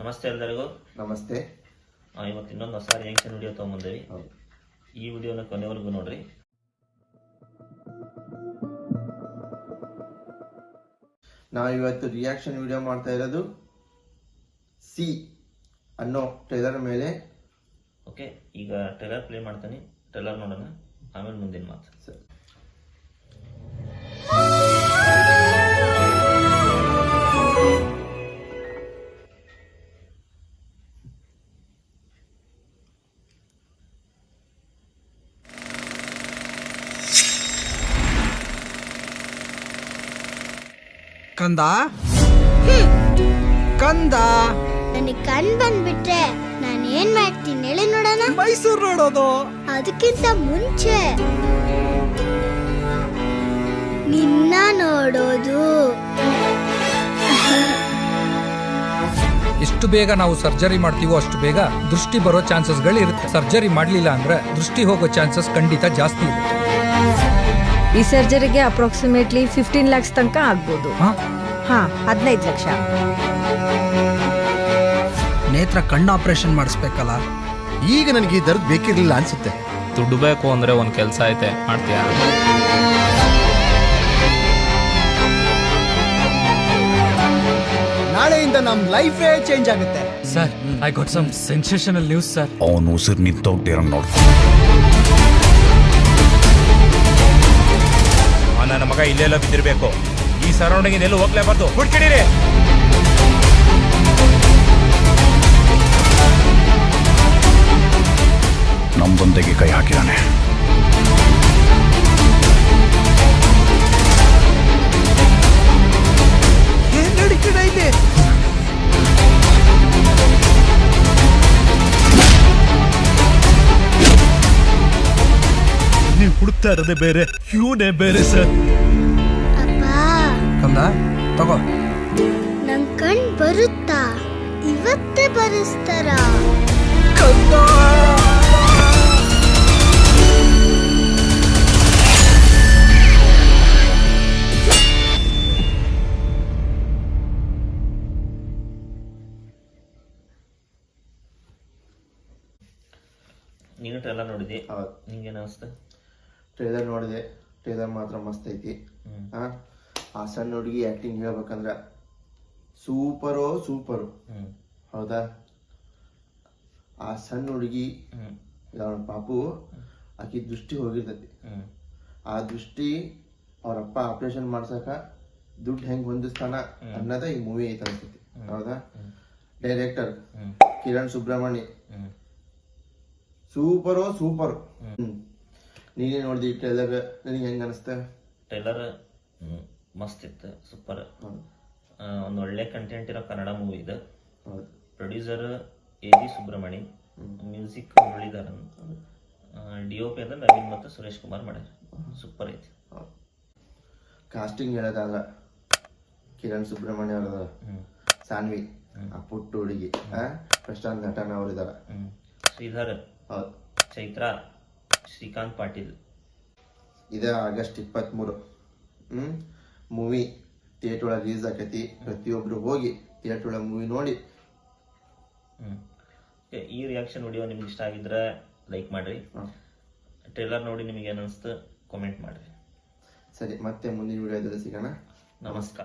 ನಮಸ್ತೆ ಎಲ್ಲರಿಗೂ. ನಮಸ್ತೆ. ಇವತ್ತು ಇನ್ನೊಂದು ಹೊಸ ರಿಯಾಕ್ಷನ್ ವಿಡಿಯೋ ತೊಗೊಂಬಂದೇವಿ. ಈ ವಿಡಿಯೋನ ಕೊನೆವರೆಗೂ ನೋಡ್ರಿ. ನಾವು ಇವತ್ತು ರಿಯಾಕ್ಷನ್ ವಿಡಿಯೋ ಮಾಡ್ತಾ ಇರೋದು ಸಿ ಅನ್ನೋ ಟ್ರೇಲರ್ ಮೇಲೆ. ಓಕೆ, ಈಗ ಟ್ರೇಲರ್ ಪ್ಲೇ ಮಾಡ್ತೀನಿ. ಟ್ರೇಲರ್ ನೋಡೋಣ, ಆಮೇಲೆ ಮುಂದಿನ ಮಾತು. ಸರಿ. ಕಂದ ಕಂದ ನನಗೆ ಕಣ್ ಬಂದ್ಬಿಟ್ರೆ ನಾನು ಏನ್ ಮಾಡ್ತೀನಿ ಹೇಳಿ ನೋಡೋಣ. ಮೈಸೂರು ನೋಡೋದು. ಅದಕ್ಕಿಂತ ಮುಂಚೆ ನಿನ್ನ ನೋಡೋದು. ಎಷ್ಟು ಬೇಗ ನಾವು ಸರ್ಜರಿ ಮಾಡ್ತೀವೋ ಅಷ್ಟು ಬೇಗ ದೃಷ್ಟಿ ಬರೋ ಚಾನ್ಸಸ್ಗಳು ಇರುತ್ತೆ. ಸರ್ಜರಿ ಮಾಡಲಿಲ್ಲ ಅಂದ್ರೆ ದೃಷ್ಟಿ ಹೋಗೋ ಚಾನ್ಸಸ್ ಖಂಡಿತ ಜಾಸ್ತಿ ಇರುತ್ತೆ. ಈ ಸರ್ಜರಿಗೆ ಅಪ್ರಾಕ್ಸಿಮೇಟ್ಲಿ 15 lakhs ತನಕ ಆಗ್ಬೋದು. 15 ಲಕ್ಷ. ನೇತ್ರ ಕಣ್ಣು ಆಪರೇಷನ್ ಮಾಡಿಸ್ಬೇಕಲ್ಲ. ಈಗ ನನಗೆ ಈ ದರ್ದ್ ಬೇಕಿರ್ಲಿಲ್ಲ ಅನ್ಸುತ್ತೆ. ದುಡ್ಡು ಬೇಕು ಅಂದ್ರೆ ಒಂದು ಕೆಲಸ ಐತೆ, ಮಾಡ್ತೀಯಾ? ನಾಳೆಯಿಂದ ನಮ್ ಲೈಫೇ ಚೇಂಜ್ ಆಗುತ್ತೆ. Sir, I got some sensational news sir. ಅವನು ಉಸಿರು ನಿಂತೋಗ್ತಿರೋ ನೋಡ್. ನನ್ನ ಮಗ ಇಲ್ಲೆಲ್ಲ ಬಿದ್ದಿರ್ಬೇಕು. ಈ ಸರೌಂಡಿಂಗ್ ಎಲ್ಲೂ ಹೋಗ್ಲೇಬಾರ್ದು. ಹುಡ್ಕಿಡಿರಿ. ನಮ್ದೊಂದಿಗೆ ಕೈ ಹಾಕಿದಾನೆ. ಏನ್ ನಡೀತಿದೆ ಇಲ್ಲಿ? ನೀವು ಹುಡುಕ್ತಾ ಇರೋದೇ ಬೇರೆ, ಇವನೇ ಬೇರೆ ಸರ್. ಅಪ್ಪ, ಕಂದ ತಗೋ. ನನ್ ಕಣ್ ಬರುತ್ತಾ? ಇವತ್ತೇ ಬರೆಸ್ತಾರ? ನೀನು ಟ್ರೇಲರ್ ನೋಡಿದಿ, ಹೌದು. ನಿಂಗೇನು ಅನಿಸ್ತು? ಟ್ರೇಲರ್ ನೋಡಿದೆ. ಟ್ರೇಲರ್ ಮಾತ್ರ ಮಸ್ತ್ ಐತಿ. ಆ ಸಣ್ಣ ಹುಡುಗಿ ಆಕ್ಟಿಂಗ್ ಹೇಳ್ಬೇಕಂದ್ರ ಸೂಪರು. ಹೌದಾ? ಆ ಸಣ್ಣ ಹುಡುಗಿ ಪಾಪು, ಆಕಿ ದೃಷ್ಟಿ ಹೋಗಿರ್ತೈತಿ. ಆ ದೃಷ್ಟಿ ಅವ್ರಪ್ಪ ಆಪರೇಷನ್ ಮಾಡ್ಸಕ ದುಡ್ಡು ಹೆಂಗ್ ಹೊಂದಿಸ್ತಾನ ಅನ್ನೋದ ಈ ಮೂವಿ ಐತೆ ಅನ್ಸತಿ. ಹೌದಾ? Director Kiran Subrahmanya super. ನೀನೇ ನೋಡಿದಿ ಟ್ರೇಲರ್, ನನಗೆ ಹೆಂಗ ಅನಿಸ್ತ? ಟ್ರೇಲರ್ ಮಸ್ತ್ ಇತ್ತು, ಸೂಪರ್. ಒಂದು ಒಳ್ಳೆ ಕಂಟೆಂಟ್ ಇರೋ ಕನ್ನಡ ಮೂವಿ ಇದು. Producer A.G. Subrahmani, music Muralidharan, DOP ಅಂದ್ರೆ ನವೀನ್ ಮತ್ತು ಸುರೇಶ್ ಕುಮಾರ್ ಮಾಡ್ಯಾರ. ಸೂಪರ್ ಐತಿ. ಕಾಸ್ಟಿಂಗ್ ಹೇಳೋದಾದ್ರ ಕಿರಣ್ ಸುಬ್ರಹ್ಮಣ್ಯ ಅವರದ ಸಾನ್ವಿ, ಆ ಪುಟ್ಟ ಹುಡುಗಿ ಪ್ರಶಾಂತ್ ನಟನ ಅವರಿದಾರ. ಶ್ರೀಧರ್, ಚೈತ್ರ, ಶ್ರೀಕಾಂತ್ ಪಾಟೀಲ್. ಇದ ಆಗಸ್ಟ್ 23 ಮೂವಿ ಥಿಯೇಟರ್ ಒಳಗೆ ರಿಲೀಸ್ ಆಕೈತಿ. ಪ್ರತಿಯೊಬ್ರು ಹೋಗಿ ಥಿಯೇಟರ್ ಒಳಗೆ ಮೂವಿ ನೋಡಿ. ಈ ರಿಯಾಕ್ಷನ್ ವಿಡಿಯೋ ನಿಮ್ಗೆ ಇಷ್ಟ ಆಗಿದ್ರೆ ಲೈಕ್ ಮಾಡ್ರಿ. ಟ್ರೇಲರ್ ನೋಡಿ ನಿಮಗೆ ಏನು ಅನಿಸ್ತು ಕಾಮೆಂಟ್ ಮಾಡ್ರಿ. ಸರಿ, ಮತ್ತೆ ಮುಂದಿನ ವಿಡಿಯೋದಲ್ಲಿ ಸಿಗೋಣ. ನಮಸ್ಕಾರ.